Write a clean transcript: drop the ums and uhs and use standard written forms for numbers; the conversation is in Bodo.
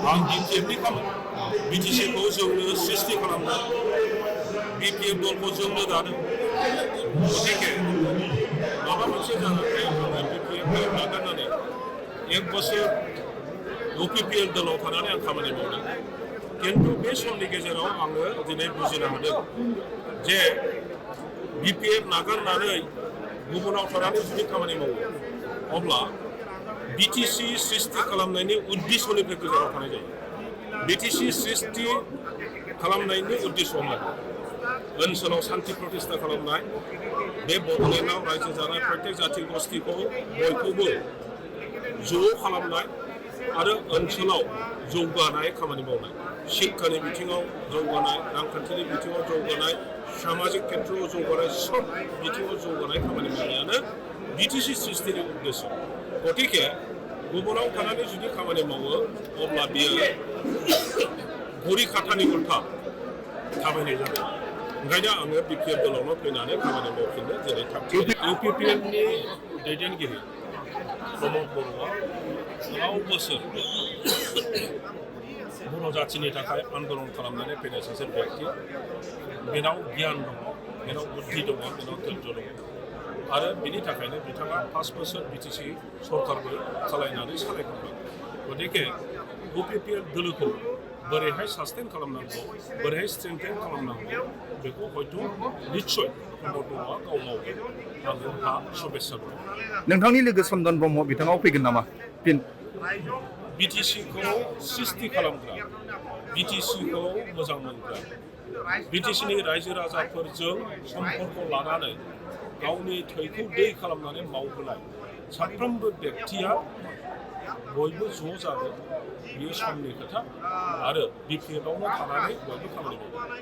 आं BPFनि खामानि BTCखौ जोंनो सृष्टि खालामदों BPF दलखौ जोंनो दादों गतिके माबा मोनसे जानानै आङो BPF नागारनानै 1 बोसोर UPPL दलाव थानानै आं खामानि मावदों किन्तु बे समनि गेजेराव आङो दिनै बुजिनो हादों जे BPF नागारनानै गुबुनाव थानानै जुदि खामानि मावो अब्ला BTC सृष्टि खालामनायनि उद्देश्यनिफ्राय गोजानाव थानाय जायो BTC सृष्टि खालामनायनि उद्देश्यआ ओनसोलाव शान्ति प्रतिष्ठा खालामनाय बे बड'लेण्डआव रायजो जानाय प्रत्येक जाति गस्तिखौ बयखौबो ज' खालामनाय आरो ओनसोलाव जौगानाय खामानि मावनाय शिक्षानि बिथिङाव जौगानाय रांखान्थिनि बिथिङाव जौगानाय सामाजिक खेत्रआव जौगानाय सब बिथिङाव जौगानाय खामानि मावनायानो BTC सृष्टिनि उद्देश्य गतिके गुबुनाव थानानै जुदि खामानि मावो अब्ला बियो घरि खाटानि उल्था थाबायनाय जागोन ओंखायनो आङो BPF दलावनो फैनानै खामानि मावफिननो दिनै थांखि UPPLनि दैदेनगिरि प्रमद बर'आ गोबाव बोसोर बर' जाथिनि थाखाय आन्दलन खालामनानै फैनाय सासे व्यक्ति बेनाव गियान दङ बेनाव बुद्धि दङ बेनाव धैर्य दङ आरो बिनि थाखायनो बिथाङा 5 बोसोर BTC सरकारबो सालायनानै सालायखांबाय गतिके UPPL दोलोखौ बोरैहाय सास्टेन खालामनांगौ बोरैहाय स्ट्रेंथेन खालामनांगौ बेखौ हयथ' निस्सय प्रमद बर'आ गाव मावगोन आंहा शुभेच्छा दं नोंथांनि लोगो चन्दन ब्रह्म बिथाङाव फैगोन नामा फिन BTCखौ सृष्टि खालामग्रा BTCखौ मोजां मोनग्रा BTCनि रायजो राजाफोरजों सम्पर्क लानानै गावनि थैखौ दै खालामनानै मावहोनाय साफ्रोमबो व्यक्तिया बयबो ज' जागोन बेयो समनि खोथा आरो BPFआवनो थानानै बयबो खामानि मावगोन